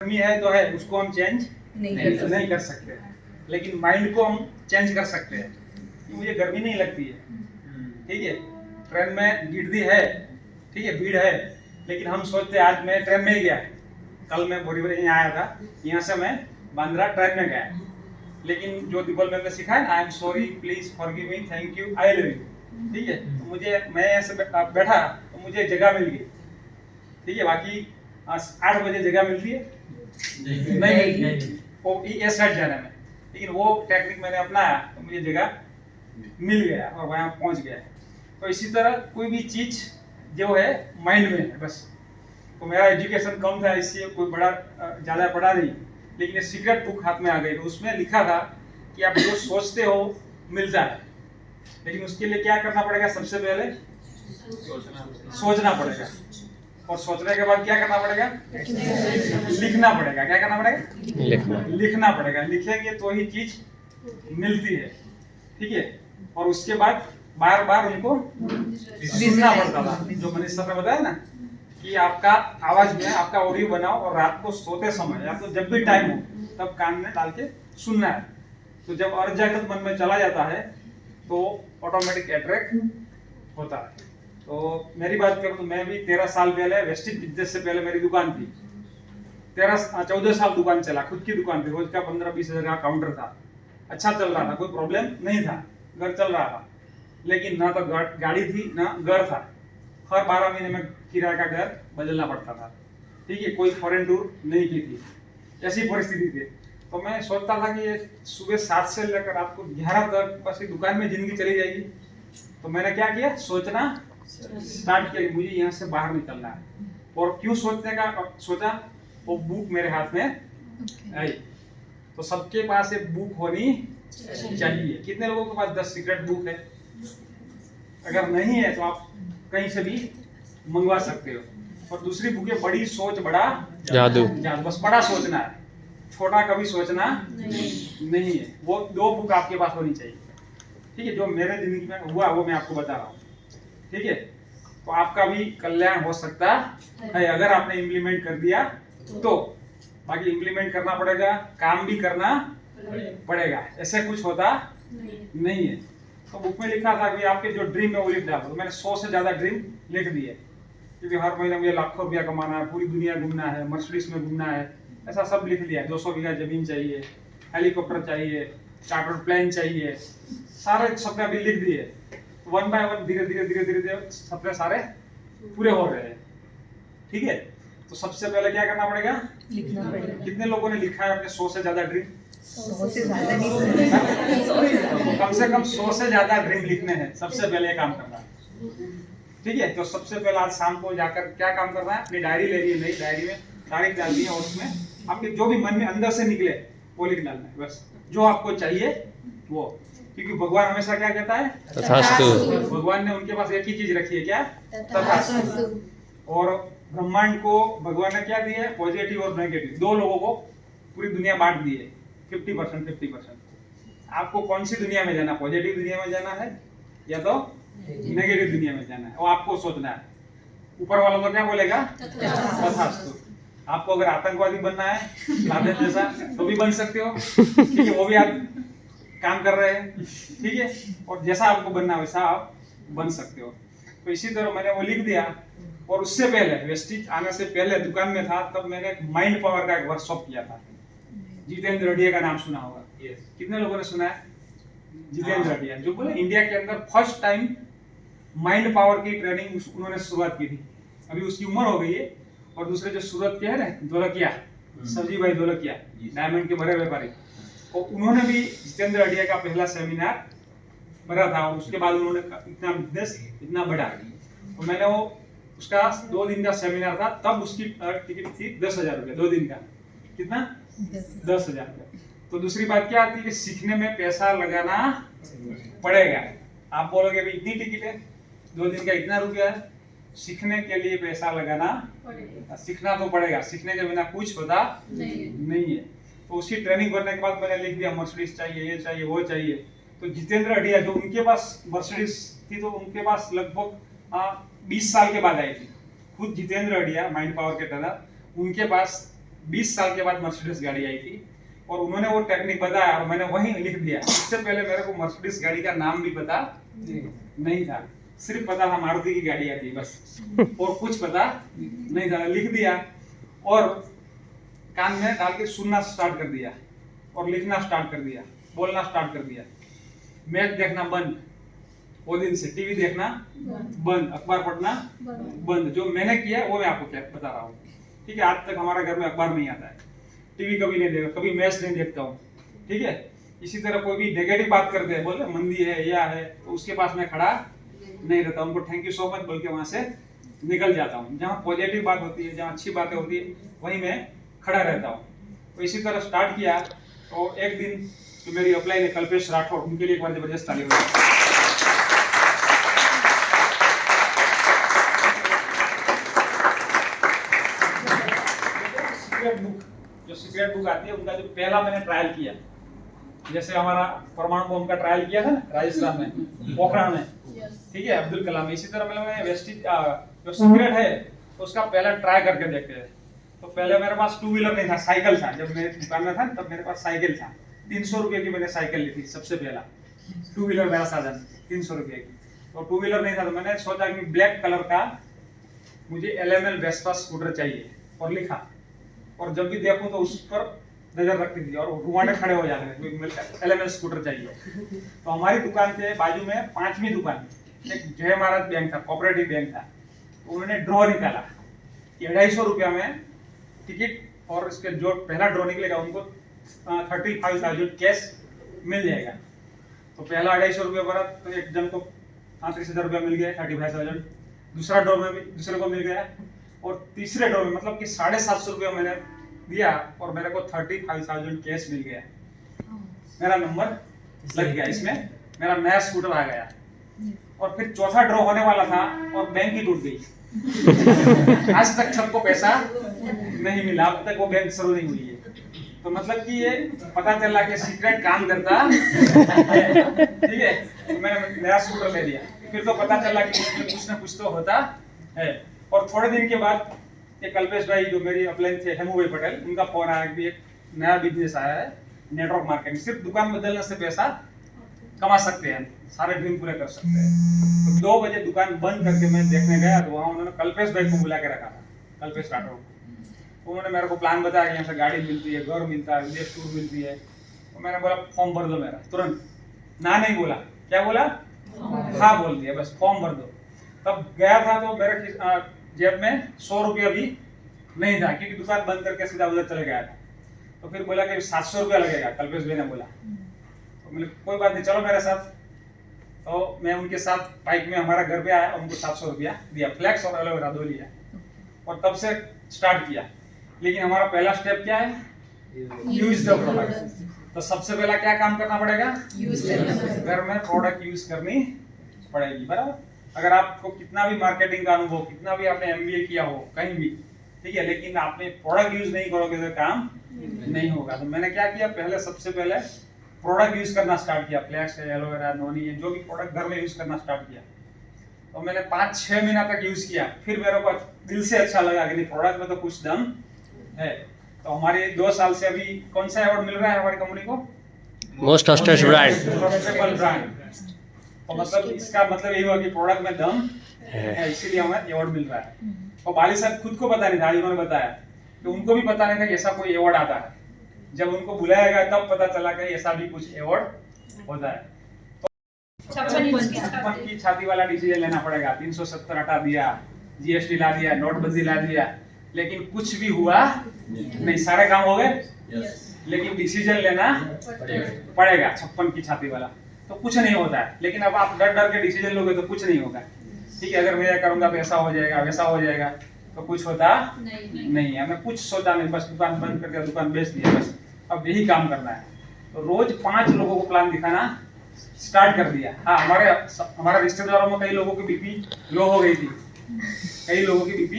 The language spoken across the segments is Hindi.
गर्मी है तो है, उसको हम चेंज नहीं कर सकते, लेकिन माइंड को हम चेंज कर सकते हैं कि मुझे गर्मी नहीं लगती है, ठीक है। ट्रेन में गिरदी है, ठीक है, भीड़ है, लेकिन हम सोचते हैं आज मैं ट्रेन में ही गया, कल मैं बोरीवली यहाँ आया था, यहाँ से मैं बांद्रा ट्रेन में गया, लेकिन जो गूगल मैप ने सिखाया ना, I am sorry, please forgive me, thank you, I love you, ठीक है। तो मुझे, मैं ऐसे बैठा तो मुझे जगह मिल गई, ठीक है। बाकी 8 बजे जगह मिलती है नहीं मिलती वो ये साइड जाने में, लेकिन वो टेक्निक मैंने अपनाया तो मुझे जगह मिल गया और वहाँ पहुँच गया। तो इसी तरह कोई भी चीज जो है माइंड में है बस। तो मेरा एजुकेशन कम था, इसलिए कोई बड़ा ज़्यादा पढ़ा नहीं, लेकिन ये सीक्रेट बुक हाथ में आ गई, तो उसमें लिखा था कि आप जो सोचते हो मिलता है, लेकिन उसके लिए क्या करना पड़ेगा, सबसे पहले सोचना पड़ेगा, और सोचने के बाद क्या करना पड़ेगा, लिखना पड़ेगा। क्या करना पड़ेगा, लिखना पड़ेगा। लिखेंगे तो ही चीज मिलती है, ठीक है। और उसके बाद बार बार उनको सुनना पड़ता था, जो मनीष सर ने बताया ना कि आपका आवाज में आपका ऑडियो बनाओ और रात को सोते समय या तो जब भी टाइम हो तब कान में डाल के सुनना है। तो जब अर्थ जागृत मन में चला जाता है तो ऑटोमेटिक अट्रैक्ट होता है। तो मेरी बात करूं तो मैं भी 13 साल पहले वेस्टिज बिजनेस से पहले मेरी दुकान थी, 14 साल दुकान चला, खुद की दुकान थी, रोज का 15-20 हजार का काउंटर था, अच्छा चल रहा था, कोई प्रॉब्लम नहीं था, घर चल रहा था। लेकिन ना तो गाड़ी थी ना घर था, हर 12 महीने में किराए का घर बदलना पड़ता था, ठीक है, कोई फॉरेन टूर नहीं की थी, ऐसी परिस्थिति थी। तो मैं सोचता था कि सुबह 7 से लेकर रात को 11 तक बस दुकान में जिंदगी चली जाएगी। तो मैंने क्या किया, सोचना स्टार्ट किया, मुझे यहाँ से बाहर निकलना है। और क्यों सोचने का सोचा, वो बुक मेरे हाथ में आई। तो सबके पास एक बुक होनी चाहिए। कितने लोगों के पास 10 सीक्रेट बुक है? अगर नहीं है तो आप कहीं से भी मंगवा सकते हो। और दूसरी बुक है बड़ी सोच बड़ा जादू। बस बड़ा सोचना है, छोटा कभी सोचना नहीं है। वो 2 बुक आपके पास होनी चाहिए, ठीक है। जो मेरे जिंदगी में हुआ वो मैं आपको बता रहा हूँ, ठीक है। तो आपका भी कल्याण हो सकता है अगर आपने इम्प्लीमेंट कर दिया तो। बाकी इम्प्लीमेंट करना पड़ेगा, काम भी करना पड़ेगा, ऐसे कुछ होता नहीं है। तो बुक में लिखा था कि आपके जो ड्रीम है वो लिख डालो। तो मैंने 100 से ज्यादा ड्रीम लिख दिए, क्योंकि हर महीने मुझे लाखों रुपया कमाना है, पूरी दुनिया घूमना है, मर्सिडीज में घूमना है, ऐसा सब लिख दिया। 200 बीघा जमीन चाहिए, हेलीकॉप्टर चाहिए, चार्टर प्लेन चाहिए, सारे सपने अभी लिख दिए। 1 बाय 1 धीरे धीरे सपने सारे पूरे हो रहे हैं, ठीक है। तो सबसे पहले क्या करना पड़ेगा, लिखना पड़ेगा। कितने लोगों ने लिखा है अपने 100 से ज्यादा ड्रीम? 100 से ज्यादा नहीं, कम से कम 100 से ज्यादा ड्रीम लिखने हैं, सबसे पहले काम करना है, ठीक है। तो सबसे पहले आज शाम को जाकर क्या काम करना है, अपनी डायरी ले ली, नई डायरी में तारीख डालनी है और उसमें आपके जो भी मन में अंदर से निकले वो लिख डालना है, बस जो आपको चाहिए वो। क्योंकि भगवान हमेशा क्या कहता है, तथास्तु। भगवान ने उनके पास एक ही चीज रखी है, क्या? तथास्तु। और ब्रह्मांड को भगवान ने क्या दिया है, पॉजिटिव और नेगेटिव, 2 लोगों को पूरी दुनिया बांट दी है, 50% 50%। आपको कौन सी दुनिया में जाना, पॉजिटिव दुनिया में जाना है या तो नेगेटिव दुनिया में जाना है, वो आपको सोचना है। ऊपर वाला तो क्या बोलेगा, तथास्तु। आपको अगर आतंकवादी बनना है, लादेन जैसा, तो भी बन सकते हो, ठीक है, वो भी आप काम कर रहे हैं, ठीक है। और जैसा आपको बनना वैसा आप बन सकते हो। तो इसी तरह मैंने वो लिख दिया। और उससे पहले, वेस्टिज आने से पहले दुकान में था, तब मैंने माइंड पावर का एक वर्कशॉप किया था। जितेंद्र रेड्डी का नाम सुना होगा, कितने लोगों ने सुना है? जितेंद्र रेड्डी जो बोले इंडिया के अंदर फर्स्ट टाइम माइंड पावर की ट्रेनिंग उन्होंने शुरुआत की थी। अभी उसकी उम्र हो गई है। और दूसरे जो सूरत के है ना, धोलकिया, सब्जी भाई धोलकिया, डायमंड के बड़े व्यापारी, तो उन्होंने भी जितेंद्र रेड्डी का पहला सेमिनार भरा था। और उसके बाद उन्होंने इतना बिजनेस इतना बढ़ा। तो मैंने वो उसका 2 दिन का सेमिनार था, तब उसकी टिकट थी 10,000 रुपये, 2 दिन का। कितना? 10,000 रुपये। तो दूसरी बात क्या आती है कि सीखने में पैसा लगाना पड़ेगा। आप बोलोगे अभी इतनी टिकट है, 2 दिन का इतना रुपया है, सीखने के लिए पैसा लगाना पड़ेगा, सीखना तो पड़ेगा, सीखने के बिना कुछ होता नहीं है। तो उसकी ट्रेनिंग करने के बाद मैंने लिख दिया मर्सिडीज चाहिए, ये चाहिए, वो चाहिए। तो जितेंद्र रेड्डी जो उनके पास मर्सिडीज थी, तो उनके पास लगभग 20 साल के बाद आई थी। खुद जितेंद्र रेड्डी माइंड पावर के तरह, उनके पास 20 साल के बाद मर्सिडीज गाड़ी आई थी और उन्होंने वो टेक्निक बताया और मैंने वहीं लिख दिया। इससे पहले मेरे को मर्सिडीज गाड़ी का नाम भी पता नहीं था, सिर्फ पता था मारुति की गाड़ी आती है बस, और कुछ पता नहीं था। लिख दिया और कान में डाल के सुनना स्टार्ट कर दिया और लिखना स्टार्ट कर दिया, बोलना स्टार्ट कर दिया। मैच देखना बंद, वो दिन से टीवी देखना बंद, अखबार पढ़ना बंद। जो मैंने किया वो मैं आपको क्या बता रहा हूँ, ठीक है। आज तक हमारे घर में अखबार नहीं आता है, टीवी कभी नहीं देखा, कभी मैच नहीं देखता हूँ, ठीक है। इसी तरह कोई भी नेगेटिव बात करते हैं, बोले मंदी है या है, तो उसके पास मैं खड़ा नहीं रहता, उनको थैंक यू सो मच बोल के वहां से निकल जाता हूँ। जहाँ पॉजिटिव बात होती है, जहाँ अच्छी बातें होती है, वहीं मैं खड़ा रहता हूँ। तो इसी तरह स्टार्ट किया। तो एक दिन जो मेरी अपलाइन है कल्पेश राठौड़, उनके लिए एक बार जबरदस्त ताली हो। सीक्रेट बुक, जो सीक्रेट बुक आती है, उनका जो पहला मैंने ट्रायल किया, जैसे हमारा परमाणु बम का ट्रायल किया था ना राजस्थान में, पोखरण में, ठीक है, अब्दुल कलाम। इसी तरह मैंने वेस्टिज जो सीक्रेट है उसका पहला ट्राई करके देखते हैं। तो पहले मेरे पास टू व्हीलर नहीं था, साइकिल था। जब मैं दुकान में था तब मेरे पास साइकिल था, 300 रुपए की मैंने साइकिल ली थी सबसे पहला, टू व्हीलर मेरा साधन 300 रुपए की। तो टू व्हीलर नहीं था तो मैंने सोचा कि ब्लैक कलर का मुझे LML वेस्पा स्कूटर चाहिए, और लिखा। और जब भी देखूं तो उस पर नजर रखती थी और रुआने खड़े हो जाते थे, LML स्कूटर चाहिए। तो हमारी दुकान के बाजू में 5वीं दुकान एक जय महाराज बैंक था, कोऑपरेटिव बैंक था। तो उन्होंने ड्रॉ निकाला कि 250 रुपया में टिकट, और इसके जो पहला ड्रॉ निकलेगा उनको 35,000 कैश मिल जाएगा। तो पहला 250 रुपया भरा तो एक जन को 35,000 रुपया मिल गया, 35,000। दूसरा ड्रॉ में भी दूसरे को मिल गया, और तीसरे ड्रॉ में मतलब कि 750 रुपया मैंने दिया और मेरे को 35,000 कैश मिल गया। मेरा नंबर लग गया, इसमें मेरा नया स्कूटर आ गया। और फिर चौथा ड्रॉ होने वाला था और बैंक ही टूट गई। आज तक सबको पैसा नहीं मिला, अब तक वो बैंक शुरू नहीं हुई है। तो मतलब कि ये पता चला कि सीक्रेट काम करता है, ठीक है। तो मैंने नया स्कूटर ले लिया, फिर तो पता चला कि इसमें कुछ ना कुछ तो होता है। और थोड़े दिन के बाद ये कल्पेश भाई जो मेरी अपलाइन थे, हेमू भाई पटेल, उनका फोन आया कि एक नया बिजनेस आया है, नेटवर्क मार्केटिंग। सिर्फ दुकान बदलने से पैसा कमा सकते हैं, सारे ड्रीम पूरे कर सकते हैं। तो 2 बजे दुकान बंद करके मैं देखने गया, तो वहाँ उन्होंने कल्पेश भाई को बुला के रखा था, कल्पेश राठौड़ को। उन्होंने मेरे को प्लान बताया कि यहाँ से गाड़ी मिलती है, घर मिलता है, विदेश टूर मिलती है। तो मैंने बोला फॉर्म भर दो मेरा, तुरंत। ना नहीं बोला, क्या बोला? हाँ बोल दिया, बस फॉर्म भर दो। तब गया था तो मेरे जेब में 100 रुपया भी नहीं था, क्योंकि दुकान बंद करके सीधा उधर चले गया था। तो फिर बोला कि 700 रुपया लगेगा, कल्पेश भाई ने बोला। तो मैंने कोई बात नहीं, चलो मेरे साथ। तो मैं उनके साथ बाइक में हमारा घर पे आया, उनको 700 रुपया दिया, फ्लैक्स और एलोवेरा 2 लिया, और तब से स्टार्ट किया। लेकिन हमारा पहला स्टेप क्या है? Use the product. तो सबसे पहला क्या काम करना पड़ेगा? घर में प्रोडक्ट यूज करनी पड़ेगी, बराबर। अगर आपको कितना भी मार्केटिंग का अनुभव, कितना भी आपने MBA किया हो कहीं भी, ठीक है, लेकिन आपने प्रोडक्ट यूज नहीं करोगे तो काम नहीं होगा। तो मैंने क्या किया, पहले सबसे पहले प्रोडक्ट यूज करना स्टार्ट किया, फ्लैक्स है, एलोवेरा, नोनी है, जो भी प्रोडक्ट घर में यूज करना स्टार्ट किया। तो मैंने 5-6 महीना तक यूज किया, फिर मेरे को दिल से अच्छा लगा कि नहीं, प्रोडक्ट में तो कुछ दम है। तो हमारे 2 साल से अभी कौन सा अवार्ड मिल रहा है हमारी कंपनी को? Most trusted brand. Trustable brand. तो मतलब इसका मतलब यही हुआ कि प्रोडक्ट में दम है, इसीलिए हमें अवार्ड मिल रहा है। और बाली साहब खुद को पता नहीं था, इन्होंने बताया कि उनको भी पता नहीं था कि ऐसा कोई अवार्ड आता है। जब उनको बुलाया गया तब पता चला कि ऐसा भी कुछ अवार्ड होता है। तो 56 की छाती वाला डिसीजन लेना पड़ेगा, 370 हटा दिया, GST ला दिया, नोटबंदी ला दिया, लेकिन कुछ भी हुआ नहीं, सारे काम हो गए, लेकिन डिसीजन लेना पड़ेगा 56 की छाती वाला। तो कुछ नहीं होता है। लेकिन अब आप डर डर के डिसीजन लोगे तो कुछ नहीं होगा, ठीक है। अगर मैं ये करूंगा तो ऐसा हो जाएगा, वैसा हो जाएगा, तो कुछ होता नहीं है। हमें कुछ सोचा नहीं, बस दुकान बंद करके दुकान बेच दिया, बस अब यही काम करना है। तो रोज 5 लोगों को प्लान दिखाना स्टार्ट कर दिया। हाँ, हमारे रिश्तेदारों में कई लोगों की BP लो हो गई थी, कई लोगों की BP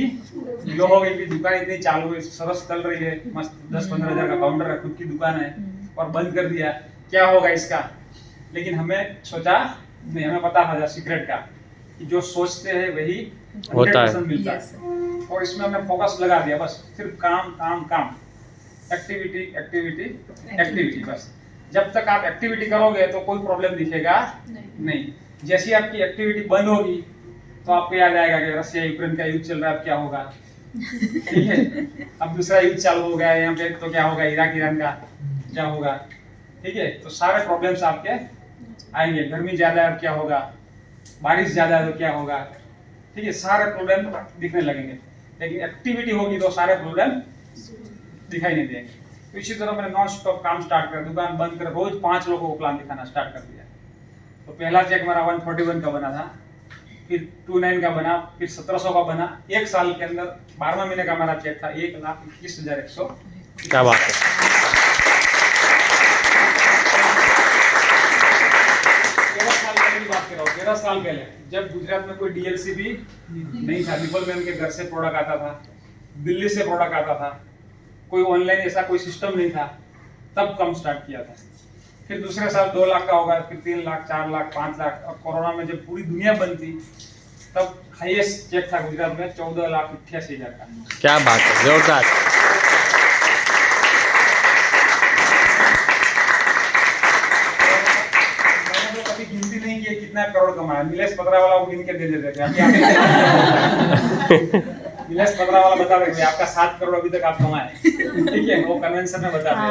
लो हो गई थी। दुकान इतनी चालू है, सरस चल रही है, मस्त 10-15 हज़ार का काउंटर है, खुद की दुकान है, और बंद कर दिया, क्या होगा इसका। लेकिन हमें सोचा नहीं, हमें पता था सीक्रेट का कि जो सोचते हैं वही 100% मिलता है। और इसमें हमने फोकस लगा दिया, बस सिर्फ काम काम काम। एक्टिविटी एक्टिविटी एक्टिविटी, बस जब तक आप एक्टिविटी करोगे तो कोई प्रॉब्लम दिखेगा नहीं। जैसी आपकी एक्टिविटी बंद होगी तो आपको याद आएगा कि रशिया यूक्रेन का युद्ध चल रहा है, अब क्या होगा, ठीक है। अब दूसरा युद्ध चालू हो गया है यहाँ पे, तो क्या होगा, इराक ईरान का क्या होगा, ठीक है। तो सारे प्रॉब्लम्स आपके आएंगे। गर्मी ज्यादा है, अब क्या होगा, बारिश ज्यादा है तो क्या होगा, ठीक है। सारे प्रॉब्लम दिखने लगेंगे। लेकिन एक्टिविटी होगी तो सारे प्रॉब्लम दिखाई नहीं देंगे। तो इसी तरह मैंने नॉन स्टॉप काम स्टार्ट कर, दुकान बंद कर, रोज 5 लोगों को प्लान दिखाना स्टार्ट कर दिया। तो पहला चेक मेरा 141 का बना था, फिर 29 का बना, फिर 1700 का बना। एक साल के अंदर 12वें महीने का मेरा चेक था 1,21,100। क्या बात है। 13 साल पहले की बात कर रहा हूँ, 13 साल पहले, जब गुजरात में कोई डीएलसी भी नहीं था। निपल में उनके घर से प्रोडक्ट आता था, दिल्ली से प्रोडक्ट आता था, कोई ऑनलाइन ऐसा कोई सिस्टम नहीं था, तब काम स्टार्ट किया था। फिर दूसरे साल 2 लाख का होगा, फिर 3 लाख, 4 लाख, 5 लाख। और कोरोना में जब पूरी दुनिया बंद थी तब हाईएस्ट चेक था गुजरात में 14,88,000 का। क्या बात है, जोरदार। मैंने तो कभी गिनती नहीं की कितना करोड़ कमाया। नीलेश पत्रा वाला वो गिन के दे देते थे। नीलेश पत्रा वाला बता रहे आपका 7 करोड़ अभी तक आप कमाए, ठीक है, वो कन्वेंशन में बता रहे।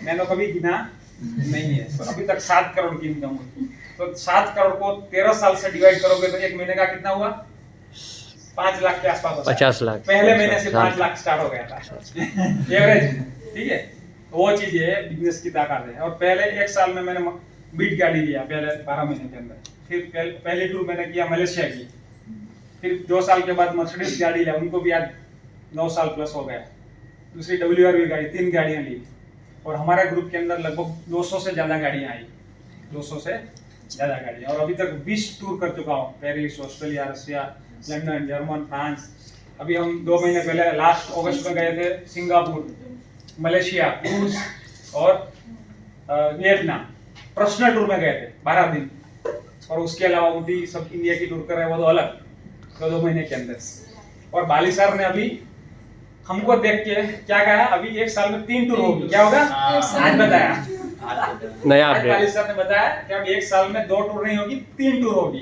मैंने कभी गिना नहीं है, तो अभी तक 7 करोड़ की इनकम हुई। तो 7 करोड़ को 13 साल से डिवाइड करोगे तो एक महीने का कितना हुआ, 5 लाख के आसपास। 50 लाख। पहले महीने से 5 लाख स्टार्ट हो गया था एवरेज, ठीक है। वो चीज है बिजनेस की ताकत है। और पहले एक साल में मैंने बीट गाड़ी लिया पहले 12 महीने के अंदर। फिर पहली टूर मैंने किया मलेशिया की। फिर 2 साल के बाद मर्सिडीज गाड़ी लिया, उनको भी आज 9 साल प्लस हो गया। दूसरी WRV गाड़ी, 3 गाड़ियां ली। और हमारे ग्रुप के अंदर लगभग 200 से ज्यादा गाड़ियां आई, 200 से ज्यादा गाड़ियां। और अभी तक 20 टूर कर चुका हूँ, Paris, Australia, Russia, London, German, France. अभी हम 2 महीने पहले लास्ट अगस्त में गए थे सिंगापुर, मलेशिया, रूस और वियतनाम। पर्सनल टूर में गए थे 12 दिन। और उसके अलावा उनकी सब इंडिया की टूर कर रहे हैं, वो तो अलग, 2 महीने के अंदर। और बाली सर ने अभी हमको देख के क्या कहा, अभी 1 साल में 3 टूर होगी, क्या होगा आज बताया, नया आज बाली अपडेट। सर ने बताया कि अब 1 साल में 2 टूर नहीं होगी, 3 टूर होगी।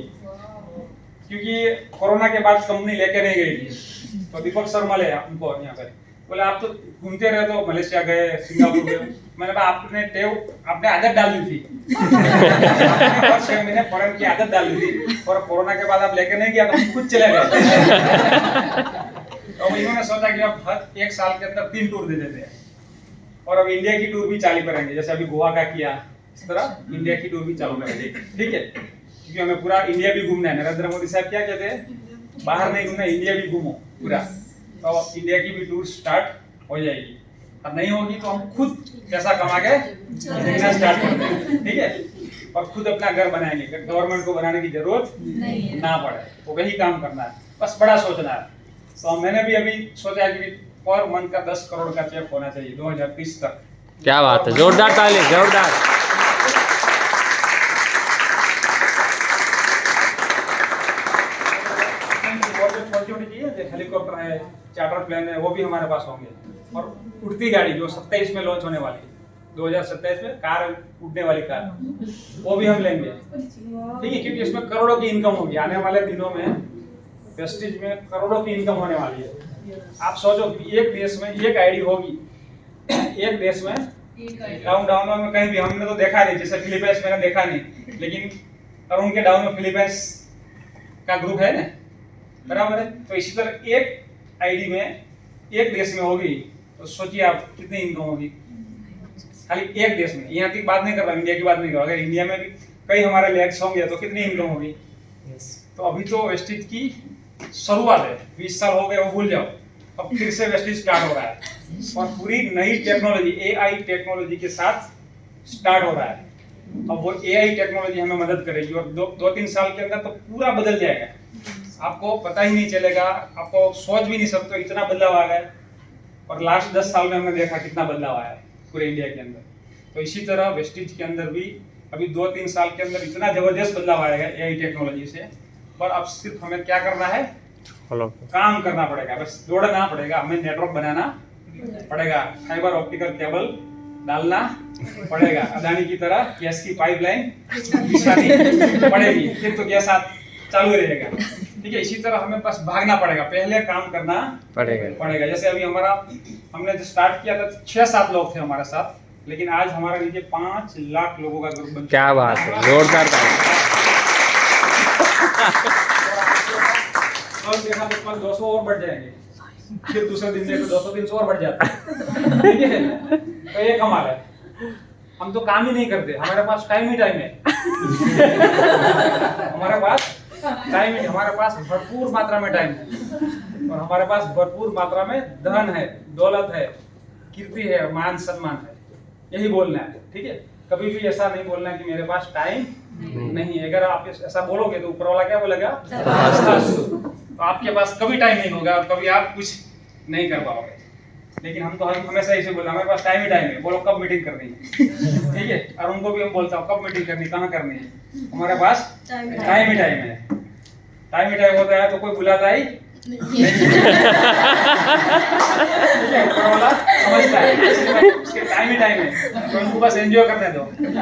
क्योंकि कोरोना के बाद कंपनी लेके नहीं गई थी, तो दीपक शर्मा ले उनको यहाँ पे बोले आप तो घूमते रहे, तो मलेशिया गए, सिंगापुर गए। मैंने कहा आपने आदत डाल दी थी। 6 महीने फॉरेन की आदत डाल दी थी, और कोरोना के बाद आप लेके नहीं गया तो हम खुद चले गए। तो इन्होंने सोचा कि अब हर 1 साल के अंदर 3 टूर दे देते हैं। और अब इंडिया की टूर भी चालू करेंगे, जैसे अभी गोवा का किया, इस तरह इंडिया की टूर भी चालू करेंगे, ठीक है। क्योंकि हमें पूरा इंडिया भी घूमना है। नरेंद्र मोदी साहब क्या कहते हैं, बाहर नहीं घूमना, इंडिया भी घूमो पूरा। तो इंडिया की भी टूर स्टार्ट हो जाएगी। अब नहीं होगी तो हम खुद पैसा कमा के घूमना स्टार्ट कर देंगे, ठीक है। और खुद अपना घर बनाएंगे, गवर्नमेंट को बनाने की जरूरत ना पड़े, तो वही काम करना है, बस बड़ा सोचना है। तो मैंने भी अभी सोचा कि पर मंथ का 10 करोड़ का चेक होना चाहिए 2030 तक। क्या बात है, जोरदार ताली, जोरदार। हेलीकॉप्टर है, चार्टर प्लेन है, वो भी हमारे पास होंगे। और उड़ती गाड़ी जो 27 में लॉन्च होने वाली है, 2027 में कार, उड़ने वाली कार, वो भी हम लेंगे, ठीक है। क्योंकि इसमें करोड़ों की इनकम होगी आने वाले दिनों में। वेस्टिज में करोड़ों की इनकम होने वाली है। आप सोचो कि एक देश में एक आईडी होगी, एक देश में डाउन में कहीं भी हमने तो देखा नहीं, जैसे फिलीपींस मैंने देखा नहीं, लेकिन अरुण के डाउन में फिलीपींस का ग्रुप है ना, बराबर है। तो इसी तरह एक आईडी में एक देश में होगी, तो सोचिए आप कितनी इनकम होगी खाली एक देश में। यहाँ की बात नहीं कर रहा, इंडिया की बात नहीं कर रहा। अगर इंडिया में भी कई हमारे लेग्स होंगे तो कितनी इनकम होगी। तो अभी तो वेस्टिज की शुरुआत है, 20 साल हो गए वो भूल जाओ, अब फिर से वेस्टिज स्टार्ट हो रहा है। और पूरी नई टेक्नोलॉजी, AI टेक्नोलॉजी के साथ स्टार्ट हो रहा है। अब वो AI टेक्नोलॉजी हमें मदद करेगी, और 2-3 साल के अंदर तो पूरा बदल जाएगा। आपको पता ही नहीं चलेगा, आपको सोच भी नहीं सकते इतना बदलाव आ गया। और लास्ट 10 साल में हमने देखा कितना बदलाव आया है पूरे इंडिया के अंदर। तो इसी तरह वेस्टिज के अंदर भी अभी 2-3 साल के अंदर इतना जबरदस्त बदलाव आएगा AI टेक्नोलॉजी से। पर अब सिर्फ हमें क्या करना है, काम करना पड़ेगा, बस दौड़ना पड़ेगा, हमें नेटवर्क बनाना पड़ेगा, फाइबर ऑप्टिकल केबल डालना पड़ेगा, अदानी की तरह गैस की पाइपलाइन बिछानी पड़ेगी, फिर तो गैस चालू रहेगा। ठीक है, इसी तरह हमें बस भागना पड़ेगा, पहले काम करना पड़ेगा। जैसे अभी हमने जो स्टार्ट किया था 6-7 लोग थे हमारे साथ, लेकिन आज हमारे नीचे 5 लाख लोगों का ग्रुप बन क्या बात है, जोरदार और देखा तो कल 200 और बढ़ जाएंगे, फिर दूसरे दिन देखो 200-300 और बढ़ जाते हैं। ठीक है, तो ये कमाल है, हम तो काम ही नहीं करते, हमारे पास टाइम ही टाइम है। हमारे पास टाइम है, हमारे पास भरपूर मात्रा में टाइम है, और हमारे पास भरपूर मात्रा में धन है, दौलत है, कीर्ति है, मान सम्मान है, यही बोलना है। ठीक है, कभी भी ऐसा नहीं बोलना कि मेरे पास टाइम नहीं है। अगर आप ऐसा बोलोगे तो ऊपर वाला क्या बोलेगा, तो आपके पास कभी टाइम नहीं होगा और कभी आप कुछ नहीं कर पाओगे। लेकिन हम तो हमेशा ऐसे बोलते हमारे पास टाइम ही टाइम है, बोलो कब मीटिंग करनी है। ठीक है, और उनको भी हम बोलता हूँ कब मीटिंग करनी, कहाँ करनी है, हमारे पास टाइम ही टाइम है। टाइम ही टाइम होता है तो कोई बुलाता ही समझता है उसके टाइम ही टाइम है, तो उनको बस एंजॉय करने दो। ठीक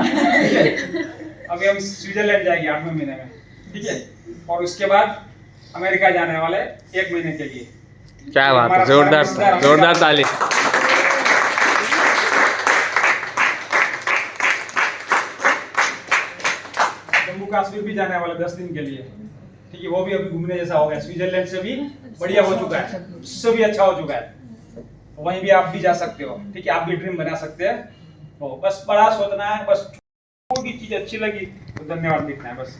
है, अभी हम स्विट्जरलैंड जाएंगे 8वें महीने में। ठीक है, और उसके बाद अमेरिका जाने वाले 1 महीने के लिए। क्या बात है, जोरदार ताली। जम्मू कश्मीर भी जाने वाले 10 दिन के लिए। ठीक है, वो भी अभी घूमने जैसा हो गया, स्विट्जरलैंड से भी बढ़िया हो चुका है, उससे भी अच्छा हो चुका है, वहीं भी आप भी जा सकते हो। ठीक है, आप भी ड्रीम बना सकते हैं। तो बस बड़ा सोचना है, बस कोई भी चीज अच्छी लगी तो धन्यवाद लिखना है बस,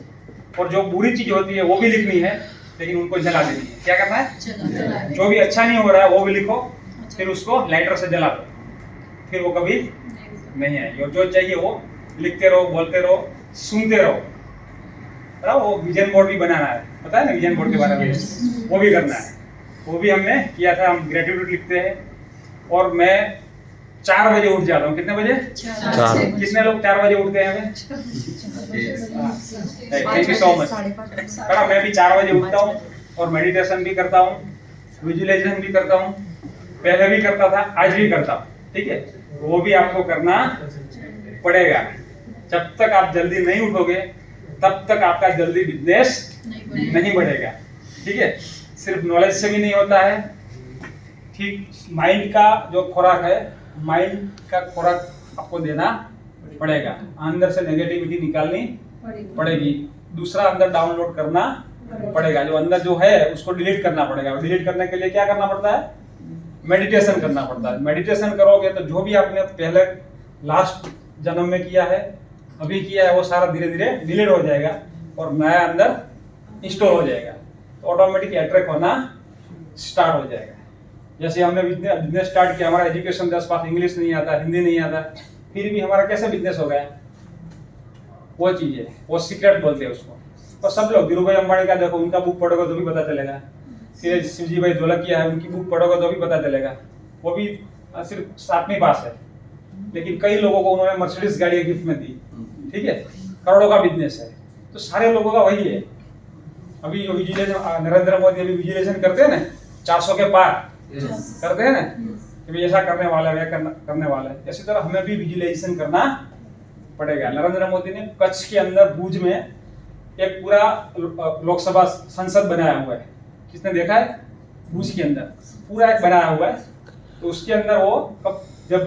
और जो बुरी चीज होती है वो भी लिखनी है, लेकिन उनको जला देनी है। क्या करना है, जो भी अच्छा नहीं हो रहा है वो भी लिखो, फिर उसको लाइटर से जला दो, फिर वो कभी नहीं आएगी। और जो चाहिए वो लिखते रहो, बोलते रहो, सुनते रहो। वो विजन बोर्ड भी बनाना है, पता है ना विजन बोर्ड के बारे में, वो भी करना है, वो भी हमने किया था। हम ग्रेटिट्यूड लिखते हैं, और मैं 4 बजे उठ जाता हूँ। कितने बजे? 4। कितने लोग 4 बजे उठते हैं? Thank you so much. मैं भी 4 बजे उठता हूँ और मेडिटेशन भी करता हूँ, विजुअलाइजेशन भी करता हूँ, पहले भी करता था, आज भी करता हूँ। ठीक है, वो भी आपको करना पड़ेगा। जब तक आप जल्दी नहीं उठोगे तब तक आपका जल्दी बिजनेस नहीं बढ़ेगा। ठीक है, सिर्फ नॉलेज से भी नहीं होता है। ठीक, माइंड का जो खुराक है, माइंड का खुराक आपको देना पड़ेगा, अंदर से नेगेटिविटी निकालनी पड़ेगी, दूसरा अंदर डाउनलोड करना पड़ेगा, जो अंदर जो है उसको डिलीट करना पड़ेगा। डिलीट करने के लिए क्या करना पड़ता है, मेडिटेशन करना पड़ता है। मेडिटेशन करोगे तो जो भी आपने पहले लास्ट जन्म में किया है, अभी किया है, वो सारा धीरे धीरे डिलीट हो जाएगा और नया अंदर इंस्टॉल हो जाएगा, तो ऑटोमेटिक अट्रैक्ट होना स्टार्ट हो जाएगा। जैसे हमने बिजनेस स्टार्ट किया, हमारा एजुकेशन 10 पास, इंग्लिश नहीं आता, हिंदी नहीं आता, फिर भी हमारा कैसे बिजनेस हो गया, वो चीज है, वो सीक्रेट बोलते हैं उसको। और सब लोग, धीरू भाई अंबानी का देखो, उनका बुक पढ़ोगे तो भी पता चलेगा, फिर शिवजी भाई ढोलकिया है, उनकी बुक पढ़ोगे तो भी पता चलेगा, वो भी सिर्फ 7वीं पास है, लेकिन कई लोगों को उन्होंने मर्सिडीज गाड़ी गिफ्ट में दी। ठीक है, करोड़ों का बिजनेस है, तो सारे लोगों का वही है। अभी जो विजिलेशन, नरेंद्र मोदी अभी विजिलेशन करते हैं ना, 400 के पार करते हैं ना, कि ऐसा करने वाला है, करने वाला है। इसी तरह हमें भी विजिलेशन करना पड़ेगा। नरेंद्र मोदी ने कच्छ के अंदर भुज में एक पूरा लोकसभा संसद बनाया हुआ है, किसने देखा है? भुज के अंदर पूरा एक बनाया हुआ है, तो उसके अंदर वो जब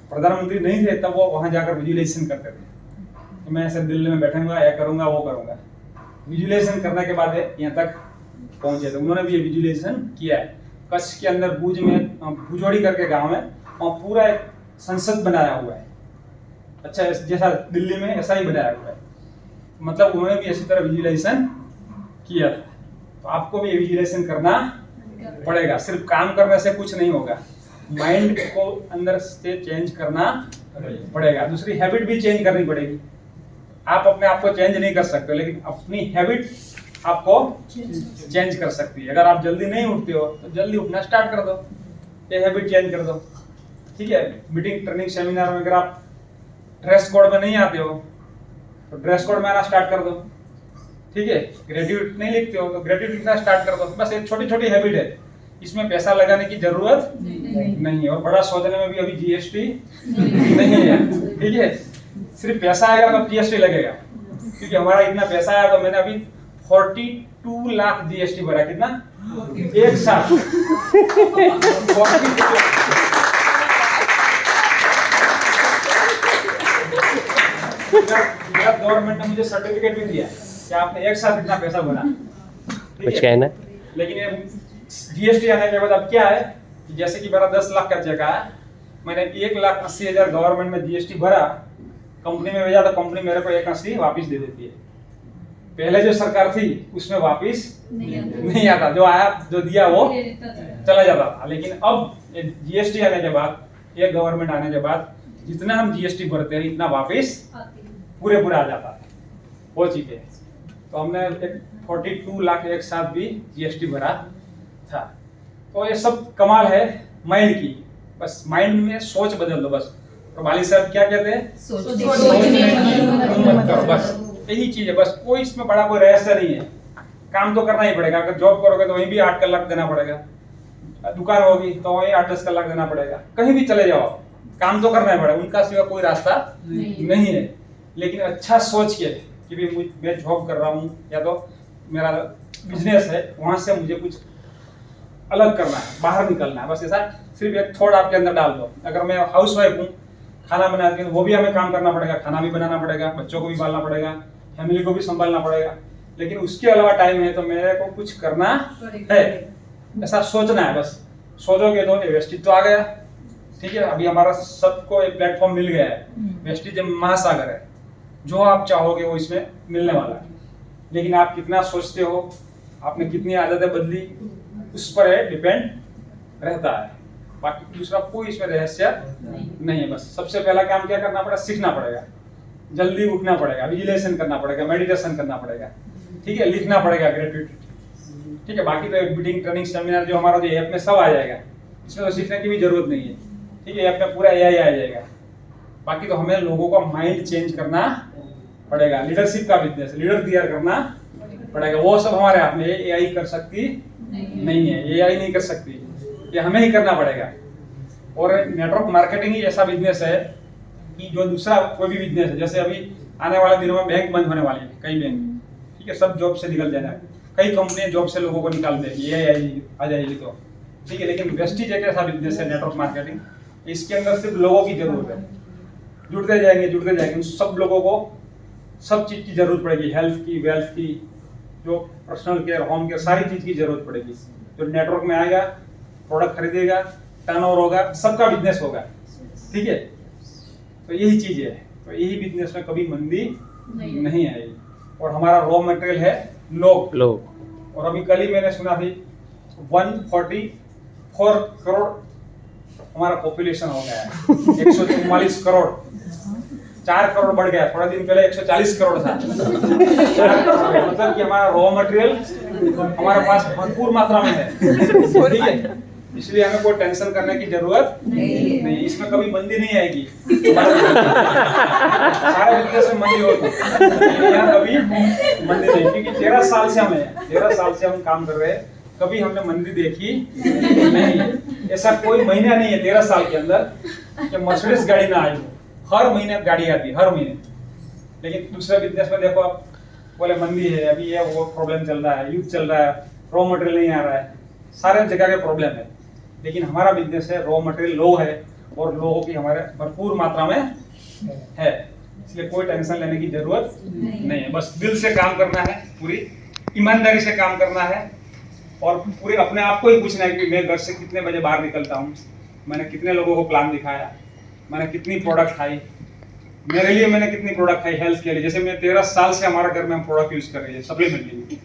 प्रधानमंत्री नहीं थे तब वो वहां जाकर विजुअलाइजेशन करते थे। तो मैं ऐसे दिल्ली में बैठूंगा, या करूंगा, वो करूंगा, विजुअलाइजेशन करने के बाद यहाँ तक पहुंचे। तो उन्होंने भी विजुअलाइजेशन किया है। कच्छ के अंदर भुज में, भुजोड़ी करके गांव है, वहाँ पूरा एक संसद बनाया हुआ है। अच्छा, जैसा दिल्ली में ऐसा ही बनाया हुआ है, मतलब उन्होंने भी इसी तरह विजुअलाइजेशन किया था। तो आपको भी विजुअलाइजेशन करना पड़ेगा, सिर्फ काम करने से कुछ नहीं होगा, माइंड को अंदर से चेंज करना पड़ेगा, दूसरी हैबिट भी चेंज करनी पड़ेगी। आप अपने आप को चेंज नहीं कर सकते, लेकिन अपनी हैबिट आपको चेंज कर सकती है। अगर आप जल्दी नहीं उठते हो तो जल्दी उठना स्टार्ट कर दो, ये हैबिट चेंज कर दो। ठीक है, मीटिंग, ट्रेनिंग, सेमिनार में अगर आप ड्रेस कोड में नहीं आते हो तो ड्रेस कोड में आना स्टार्ट कर दो। ठीक है, ग्रेजुएट नहीं लिखते हो तो ग्रेजुएट लिखना स्टार्ट कर दो। बस एक छोटी छोटी हैबिट है, इसमें पैसा लगाने की जरूरत नहीं है, और बड़ा सोचने में भी अभी जीएसटी नहीं है। ठीक है, सिर्फ पैसा आएगा तो जीएसटी लगेगा, क्योंकि हमारा इतना पैसा आया तो मैंने अभी 42 लाख जीएसटी भरा। कितना? एक साथ 42 गवर्नमेंट ने मुझे सर्टिफिकेट भी दिया कि आपने एक साथ इतना पैसा भरा। कुछ कहना? लेकिन ये जीएसटी आने के बाद अब क्या है कि जैसे कि मेरा 10 लाख का चेक आया, मैंने 1,80,000 गवर्नमेंट में जीएसटी भरा, कंपनी में भेजा तो कंपनी मेरे को 1,80 वापस दे देती है। पहले जो सरकार थी उसमें वापस नहीं आता, जो आया जो दिया वो चला जाता था। लेकिन अब जीएसटी आने के बाद, ये गवर्नमेंट आने के बाद जितना हम जीएसटी भरते हैं इतना वापस पूरे आ जाता है, वो चीजें। तो हमने 42 लाख एक साथ भी जीएसटी भरा था। तो ये सब कमाल है माइंड की, बस माइंड में सोच बदल दो बस। तो वाली साहब क्या कहते हैं? सोचने मत करो, बस यही चीज है, बस कोई इसमें बड़ा कोई रहस्य नहीं है। काम तो करना ही पड़ेगा, अगर जॉब करोगे तो वहीं भी 8 कलाक देना पड़ेगा, दुकान होगी तो वहीं 8-10 कलाक देना पड़ेगा, कहीं भी चले जाओ काम तो करना ही पड़ेगा, उनका सिवा कोई रास्ता नहीं है। लेकिन अच्छा सोच के कि भी मैं जॉब कर रहा हूँ या तो मेरा बिजनेस है, वहां से मुझे कुछ अलग करना है, बाहर निकलना है, बस ऐसा सिर्फ एक थॉट आपके अंदर डाल दो। अगर मैं हाउस वाइफ हूँ, खाना बनाती हूँ, वो भी हमें काम करना पड़ेगा, खाना भी बनाना पड़ेगा, बच्चों को भी पालना पड़ेगा, फैमिली को भी संभालना पड़ेगा, लेकिन उसके अलावा टाइम है तो मेरे को कुछ करना है, ऐसा सोचना है। बस सोचोगे तो वेस्टेज तो आ गया। ठीक है, अभी हमारा सबको एक प्लेटफॉर्म मिल गया है, वेस्टेज महासागर है, जो आप चाहोगे वो इसमें मिलने वाला है। लेकिन आप कितना सोचते हो, आपने कितनी आदतें बदली, उस पर है डिपेंड रहता है। बाकी दूसरा कोई इसमें रहस्य नहीं है। बस सबसे पहला काम क्या करना पड़ेगा? सीखना पड़ेगा, जल्दी उठना पड़ेगा, विजिलेशन करना पड़ेगा, मेडिटेशन करना पड़ेगा, ठीक है, लिखना पड़ेगा ग्रेजुएट, ठीक है। बाकी तो मीटिंग, ट्रेनिंग, सेमिनार जो हमारा जो ऐप में सब आ जाएगा, इसमें तो सीखने की भी जरूरत नहीं है, ठीक है। ऐप में पूरा एआई आ जाएगा। बाकी तो हमें लोगों का माइंड चेंज करना पड़ेगा। लीडरशिप का बिजनेस, लीडर तैयार करना पड़ेगा, वो सब हमारे हाथ में। एआई कर सकती नहीं है, एआई नहीं कर सकती, ये हमें ही करना पड़ेगा। और नेटवर्क मार्केटिंग ही ऐसा बिजनेस है कि जो दूसरा कोई भी बिजनेस है, जैसे अभी आने वाले दिनों में बैंक बंद होने वाली है, कई बैंक, ठीक है, सब जॉब से निकल जाना है, कई कंपनियां जॉब से लोगों को निकाल देगी, एआई आ जाएगी तो, ठीक है। लेकिन वेस्टेज एक ऐसा बिजनेस है नेटवर्क मार्केटिंग, इसके अंदर सिर्फ लोगों की जरूरत है, जुड़ते जाएंगे, सब लोगों को सब चीज की जरूरत पड़ेगी, हेल्थ की, वेल्थ की, जो पर्सनल केयर, होम केयर, सारी चीज की जरूरत पड़ेगी। जो नेटवर्क में आएगा, प्रोडक्ट खरीदेगा, टर्नओवर होगा, सबका बिजनेस होगा, ठीक है। तो यही चीज है, तो यही बिजनेस में कभी मंदी नहीं आएगी। और हमारा रॉ मटेरियल है लोग। और अभी कल ही मैंने सुना थी 144 करोड़ हमारा पॉपुलेशन हो गया है, 144 करोड़, 4 करोड़ बढ़ गया। थोड़ा दिन पहले 140 करोड़ था, 4 करोड़, मतलब कि हमारा रॉ मटेरियल हमारे पास भरपूर मात्रा में है, ठीक है। इसलिए हमें कोई टेंशन करने की जरूरत नहीं, इसमें कभी मंदी नहीं आएगी। सारे बिजनेस में मंदी होती है, यहाँ कभी मंदी नहीं, क्योंकि 13 साल से हम काम कर रहे हैं, कभी हमने मंदी देखी नहीं। ऐसा कोई महीना नहीं है 13 साल के अंदर कि मर्सिडीज गाड़ी ना आई हो, हर महीने गाड़ी आती है, हर महीने। लेकिन दूसरे बिजनेस में देखो, आप बोले मंदी है, अभी ये वो प्रॉब्लम चल रहा है, युद्ध चल रहा है, रॉ मटेरियल नहीं आ रहा है, सारे जगह के प्रॉब्लम है। लेकिन हमारा बिजनेस है, रॉ मटेरियल लो है और लोगों की हमारे भरपूर मात्रा में है, इसलिए कोई टेंशन लेने की जरूरत नहीं है। बस दिल से काम करना है, पूरी ईमानदारी से काम करना है, और पूरे अपने आप को ही पूछना है कि मैं घर से कितने बजे बाहर निकलता हूँ, मैंने कितने लोगों को प्लान दिखाया, मैंने कितनी प्रोडक्ट खाई, मेरे लिए मैंने कितनी प्रोडक्ट खाई हेल्थ के लिए। जैसे मैं 13 साल से हमारे घर में हम प्रोडक्ट यूज कर रहे हैं सप्लीमेंट लिए,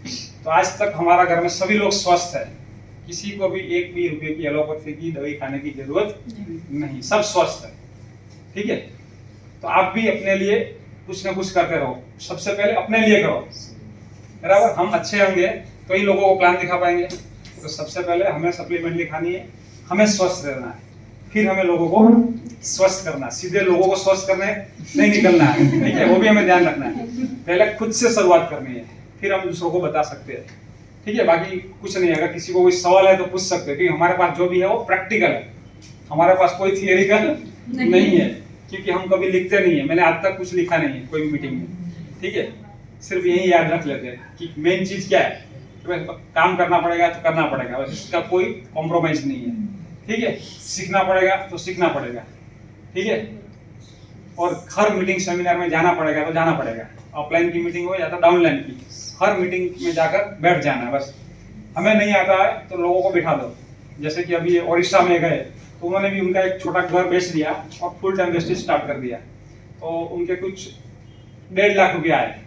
तो आज तक हमारा घर में सभी लोग स्वस्थ है, किसी को भी 1 भी रुपए की एलोपैथी की दवाई खाने की जरूरत नहीं, सब स्वस्थ है, ठीक है। तो आप भी अपने लिए कुछ ना कुछ करते रहो, सबसे पहले अपने लिए करो, बराबर। हम अच्छे होंगे तो ही लोगों को प्लान दिखा पाएंगे। तो सबसे पहले हमें सप्लीमेंट खानी है, हमें स्वस्थ रहना है, फिर हमें लोगों को स्वस्थ करना है। सीधे लोगों को स्वस्थ करने नहीं निकलना है, ठीक है, वो भी हमें ध्यान रखना है। पहले खुद से शुरुआत करनी है, फिर हम दूसरों को बता सकते हैं, ठीक है, बाकी कुछ नहीं है। अगर किसी को कोई सवाल है तो पूछ सकते हैं, क्योंकि हमारे पास जो भी है वो प्रैक्टिकल है, हमारे पास कोई थियरिकल नहीं है, क्योंकि हम कभी लिखते नहीं है। मैंने आज तक कुछ लिखा नहीं है कोई मीटिंग में, ठीक है। सिर्फ यही याद रख लेते हैं कि मेन चीज क्या है, तो काम करना पड़ेगा तो करना पड़ेगा, बस इसका कोई कॉम्प्रोमाइज नहीं है, ठीक है। सीखना पड़ेगा तो सीखना पड़ेगा, ठीक है। और हर मीटिंग सेमिनार में जाना पड़ेगा तो जाना पड़ेगा, ऑफलाइन की मीटिंग हो या तो डाउनलाइन की, हर मीटिंग में जाकर बैठ जाना है बस। हमें नहीं आता है तो लोगों को बिठा दो। जैसे कि अभी ओडिशा में गए तो उन्होंने भी उनका एक छोटा घर बेच दिया और फुल टाइम वेस्टेज स्टार्ट कर दिया, तो उनके कुछ 1.5 लाख रुपया आए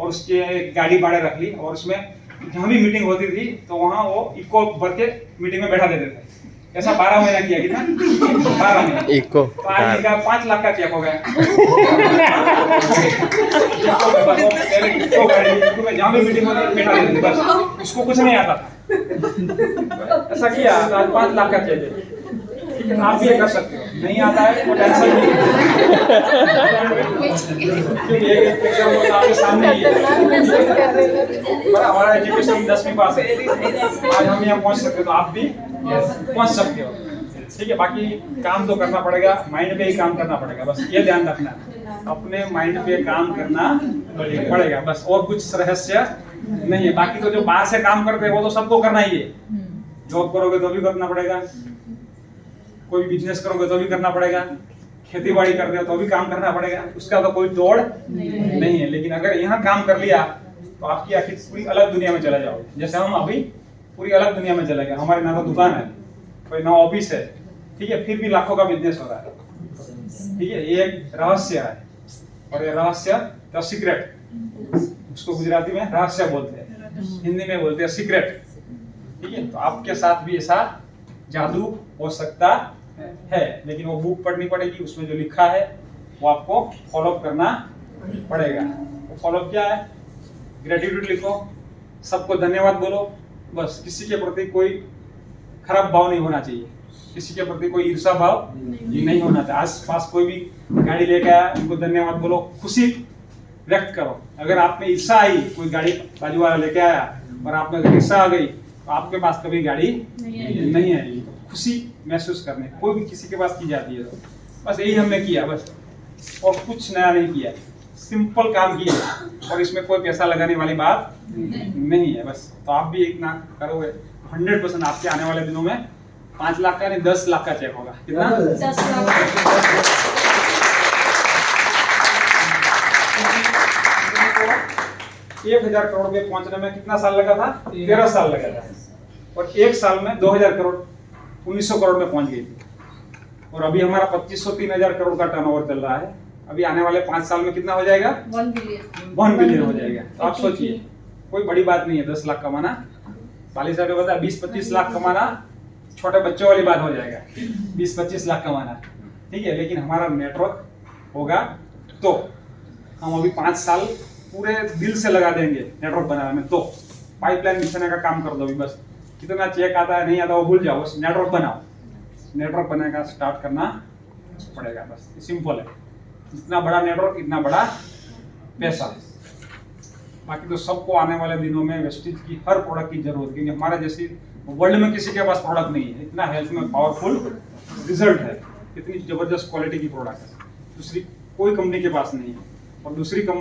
और उसके गाड़ी भाड़े रख ली, और उसमें जहाँ भी मीटिंग होती थी तो वहाँ वो इको भर के मीटिंग में बैठा देते थे। ऐसा 12 महीना किया, कितना 12 महीना इको तो आज इनका 5 लाख का चेक हो गया। जहाँ भी मीटिंग होती बैठा देते थे बस, उसको कुछ नहीं आता था। ऐसा किया तो आज 5 लाख का चेक है, ठीक है। आप भी ये कर सकते हो, नहीं आता है वो टेंशन नहीं है, एक एग्जाम्पल आपके सामने ही है। पर हमारा एजुकेशन 10वीं पास है, आज हम यहाँ पहुँच सकते हो, तो आप भी पहुँच सकते हो, ठीक है। बाकी काम तो करना पड़ेगा, माइंड पे ही काम करना पड़ेगा, बस ये ध्यान रखना, अपने माइंड पे काम करना पड़ेगा बस, और कुछ रहस्य नहीं है। बाकी तो जो बाहर से काम करते हैं वो तो सबको करना ही है, जॉब करोगे तो भी करना पड़ेगा, कोई बिजनेस करोगे तो भी करना पड़ेगा, खेती बाड़ी करते हो तो भी काम करना पड़ेगा, उसका तो कोई तोड़ नहीं है। लेकिन अगर यहाँ काम कर लिया तो आपकी आखिर पूरी अलग दुनिया में चले जाओगे। जैसे हम अभी पूरी अलग दुनिया में चले गए, हमारे ना तो दुकान है, कोई ना ऑफिस है, ठीक है, फिर भी लाखों का बिजनेस हो रहा है, ठीक है। ये एक रहस्य है, और ये रहस्य द सीक्रेट, उसको गुजराती में रहस्य बोलते हैं, हिंदी में बोलते हैं सीक्रेट, ठीक है। तो आपके साथ भी ऐसा जादू हो सकता है, लेकिन वो बुक पढ़नी पड़ेगी, उसमें जो लिखा है वो आपको फॉलो करना पड़ेगा। वो फॉलो क्या है, ग्रेटिट्यूड लिखो, सबको धन्यवाद बोलो, बस। किसी के प्रति कोई खराब भाव नहीं होना चाहिए, किसी के प्रति कोई ईर्षा भाव नहीं होना चाहिए। आस पास कोई भी गाड़ी लेके आया उनको धन्यवाद बोलो, खुशी व्यक्त करो। अगर आप में ईर्षा आई, कोई गाड़ी बाजू वाला लेके आया और आप में अगर ईर्षा आ गई तो आपके पास कभी गाड़ी नहीं आएगी। तो खुशी महसूस करने कोई भी किसी के पास की जाती है, तो बस यही हमने किया बस, और कुछ नया नहीं किया, सिंपल काम किया, और इसमें कोई पैसा लगाने वाली बात नहीं है बस। तो आप भी इतना करोगे 100% आपके आने वाले दिनों में 5 लाख का नहीं 10 लाख का चेक होगा। कितना? 10 लाख। 1000 करोड़ पे पहुंचने में कितना साल लगा था? 13 साल लगा था, और 1 साल में 2000 करोड़ 1900 करोड़ में पहुंच गई थी। और अभी हमारा 2500-3000 करोड़ का टर्नओवर चल रहा है। अभी आने वाले 5 साल में कितना हो जाएगा? 1 बिलियन। 1 बिलियन हो जाएगा। तो आप सोचिए, कोई बड़ी बात नहीं है 10 लाख कमाना। वाली साहब ने बताया 20-25 लाख कमाना छोटे बच्चों वाली बात हो जाएगा, 20-25 लाख कमाना, ठीक है। लेकिन हमारा नेटवर्क होगा तो हम अभी 5 साल पूरे दिल से लगा देंगे नेटवर्क बनाने में। तो पाइपलाइन बिछाने का काम कर दो अभी, बस कितना चेक आता है नहीं आता वो भूल जाओ, बस नेटवर्क बनाओ। नेटवर्क बनाने का स्टार्ट करना पड़ेगा, बस सिंपल है। जितना बड़ा नेटवर्क इतना बड़ा पैसा। बाकी तो सबको आने वाले दिनों में वेस्टेज की हर प्रोडक्ट की जरूरत है, क्योंकि हमारे जैसी वर्ल्ड में किसी के पास प्रोडक्ट नहीं है। इतना हेल्थ में पावरफुल रिजल्ट है, इतनी जबरदस्त क्वालिटी की प्रोडक्ट है, दूसरी कोई कंपनी के पास नहीं है। और दूसरी